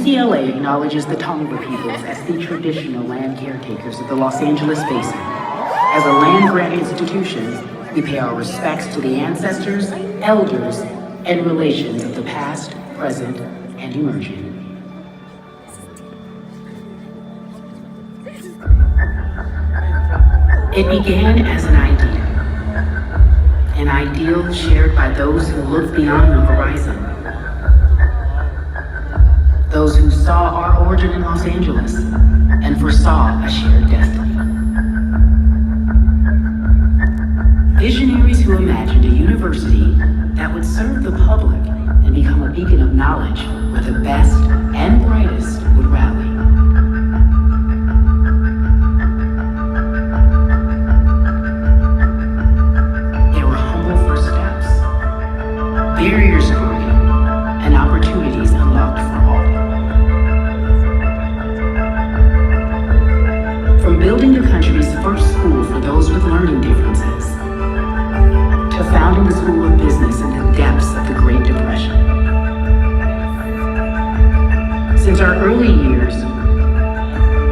UCLA acknowledges the Tongva peoples as the traditional land caretakers of the Los Angeles Basin. As a land-grant institution, we pay our respects to the ancestors, elders, and relations of the past, present, and emerging. It began as an ideal shared by those who looked beyond the horizon, those who saw our origin in Los Angeles and foresaw a shared destiny. Visionaries who imagined a university that would serve the public and become a beacon of knowledge where the best and brightest would rally. There were humble first steps, barriers broken, and opportunities unlocked for all. From building the country's first school for those with learning differences, to founding the School of Business in the depths of the Great Depression. Since our early years,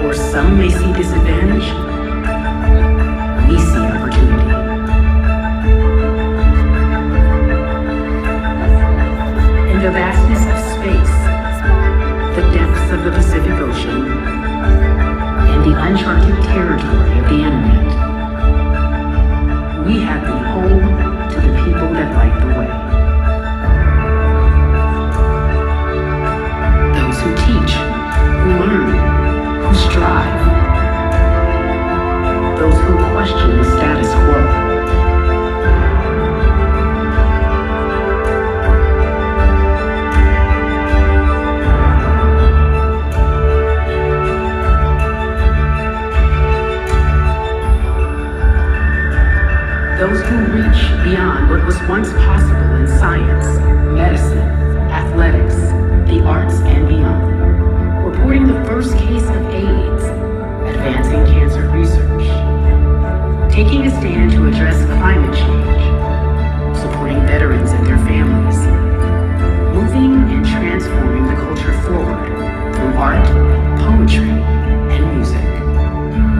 or some may see disadvantage, we see opportunity. In the vastness of space, the depths of the Pacific Ocean, and the uncharted territory of the internet, we have been home to the people that light the way. Those who teach, who learn, who strive. Those who question the status quo. Those who reach beyond what was once possible in science, medicine, athletics, the arts, and beyond. Reporting the first case of AIDS, advancing cancer research, taking a stand to address climate change, supporting veterans and their families, moving and transforming the culture forward through art, poetry, and music.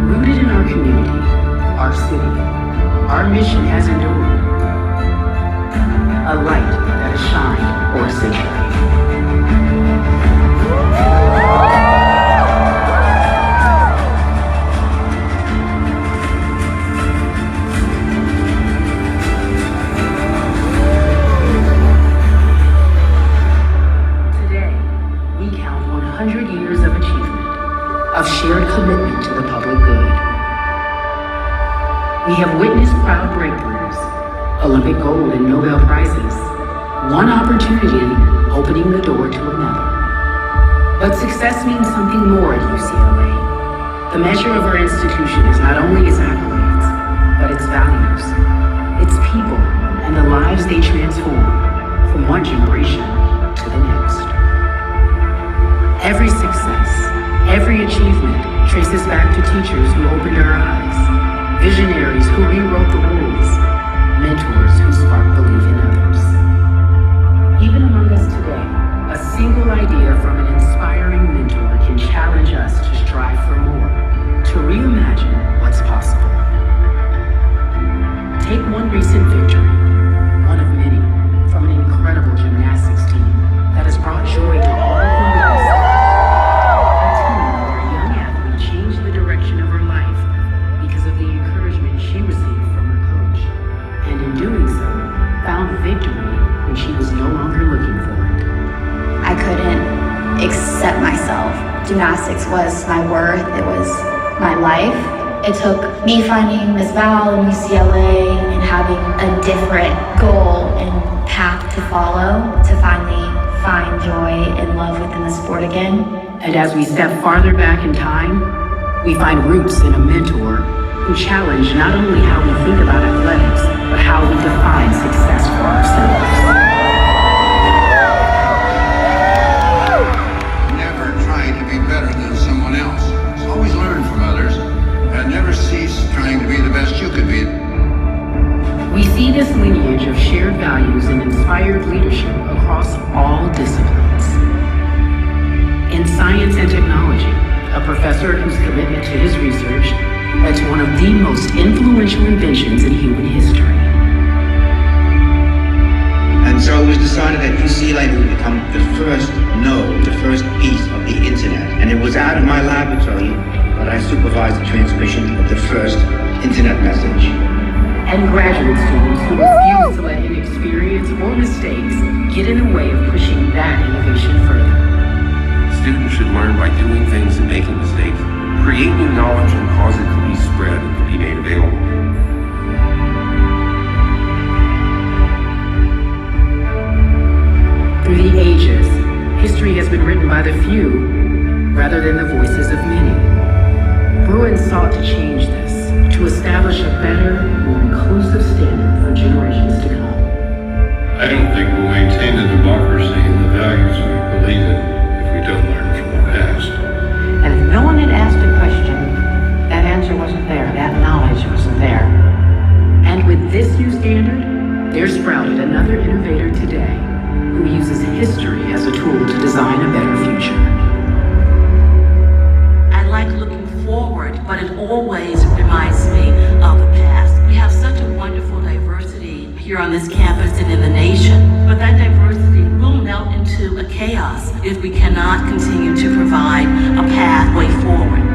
Rooted in our community, our city, our mission has endured, a light that has shined for a century. Today, we count 100 years of achievement, of shared commitment to the public good. We have witnessed proud breakthroughs, Olympic gold and Nobel Prizes, one opportunity opening the door to another. But success means something more at UCLA. The measure of our institution is not only its accolades, but its values, its people, and the lives they transform from one generation to the next. Every success, every achievement traces back to teachers who opened our eyes, visionaries who rewrote the rules, mentors who sparked belief in others. Even among us today, a single idea from an inspiring mentor can challenge us to strive for more, to reimagine what's possible. Take one recent victory, one of many, from an incredible gymnastics team that has brought joy to all who witness it. A team where a young athlete changed the direction of her life because of the encouragement she received from her coach, and in doing so, found victory when she was no longer looking for it. I couldn't accept myself. Gymnastics was my worth, it was my life. It took me finding Miss Val in UCLA and having a different goal and path to follow to finally find joy and love within the sport again. And as we step farther back in time, we find roots in a mentor who challenged not only how we think about athletics, but how we define success for ourselves. Never trying to be better than someone else. Always learn from others, and never cease trying to be the best you could be. We see this lineage of shared values and inspired leadership across all disciplines. In professor whose commitment to his research led to one of the most influential inventions in human history. And so it was decided that UCLA would become the first node, the first piece of the internet. And it was out of my laboratory that I supervised the transmission of the first internet message. And graduate students who refuse to let inexperience or mistakes get in the way of pushing that innovation further. Students should learn by doing things and making mistakes. Create new knowledge and cause it to be spread and to be made available. Through the ages, history has been written by the few rather than the voices of many. Bruin sought to change this, to establish a better, more inclusive standard for generations to come. I don't think we'll maintain the democracy and the values we believe in if we don't learn from the past. And if no one had asked a question, that answer wasn't there, that knowledge wasn't there. And with this new standard, there sprouted another innovator today who uses history as a tool to design a better future. I like looking forward, but it always reminds me of the past. We have such a wonderful diversity here on this campus and in the nation, but that diversity will melt into a chaos if we cannot continue to provide a pathway forward.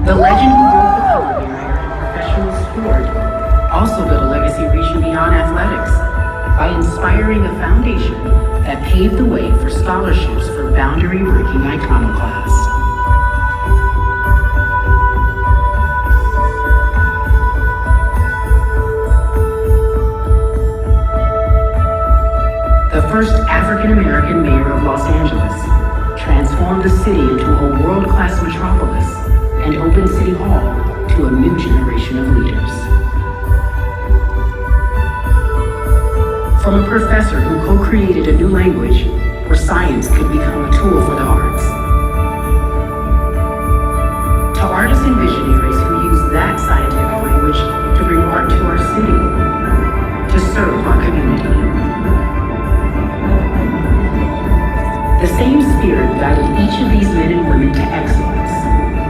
The legend who broke the color barrier in professional sport also built a legacy reaching beyond athletics by inspiring a foundation that paved the way for scholarships for boundary-breaking iconoclasts. The first African-American mayor of Los Angeles transformed the city into a world-class metropolis and opened City Hall to a new generation of leaders. From a professor who co-created a new language where science could become a tool for the arts, to artists and visionaries who use that scientific language to bring art to our city, to serve our community. The same spirit guided each of these men and women to excellence,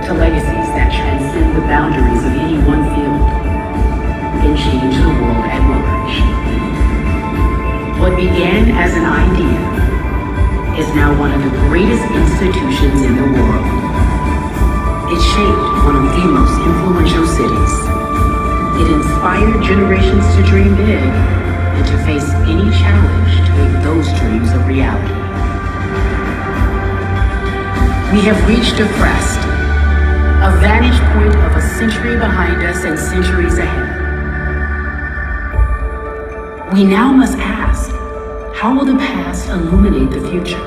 to legacies that transcend the boundaries of any one field and change the world at large. What began as an idea is now one of the greatest institutions in the world. It shaped one of the most influential cities. It inspired generations to dream big and to face any challenge to make those dreams a reality. We have reached a crest, a vantage point of a century behind us and centuries ahead. We now must ask, how will the past illuminate the future?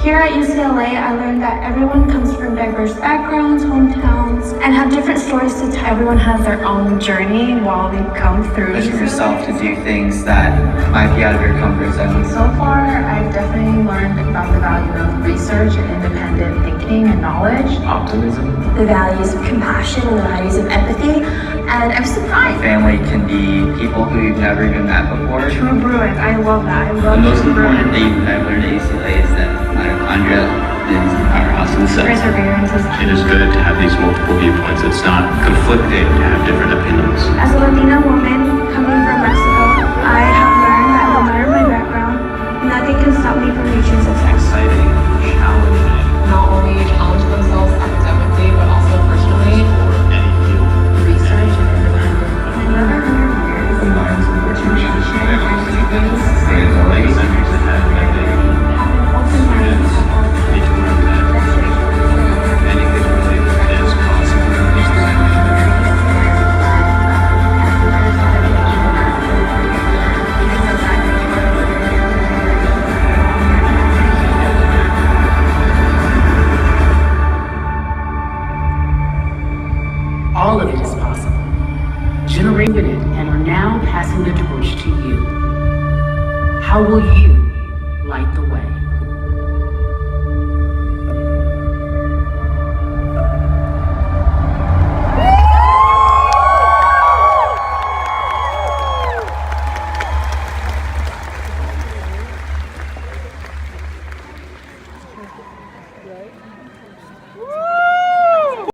Here at UCLA, I learned that everyone comes from diverse backgrounds, hometowns, and have different stories to tell. Everyone has their own journey while they come through. Push yourself to do things that might be out of your comfort zone. So far, I've definitely learned about the value of research and independent thinking and knowledge. Optimism. The values of compassion and the values of empathy. And I'm surprised. Family can be people who you've never even met before. True Bruin, I love that. I love The most important Bruin. thing I've learned at UCLA is that mitochondria is the powerhouse of the cell. Perseverance is It is good to have these multiple viewpoints. It's not conflicting to have different opinions. As a Latina woman coming from Mexico, I have learned that no matter my background, nothing can stop me from reaching success. Exciting, challenging, not only challenge themselves academically, but also personally. for any field. Research and independent. In another 100 years, The minds of which we should stand on Many centuries ahead, I think having open minds students need to learn that anything really is possible. All of it is possible. Generated it and are now passing the torch to you. How will you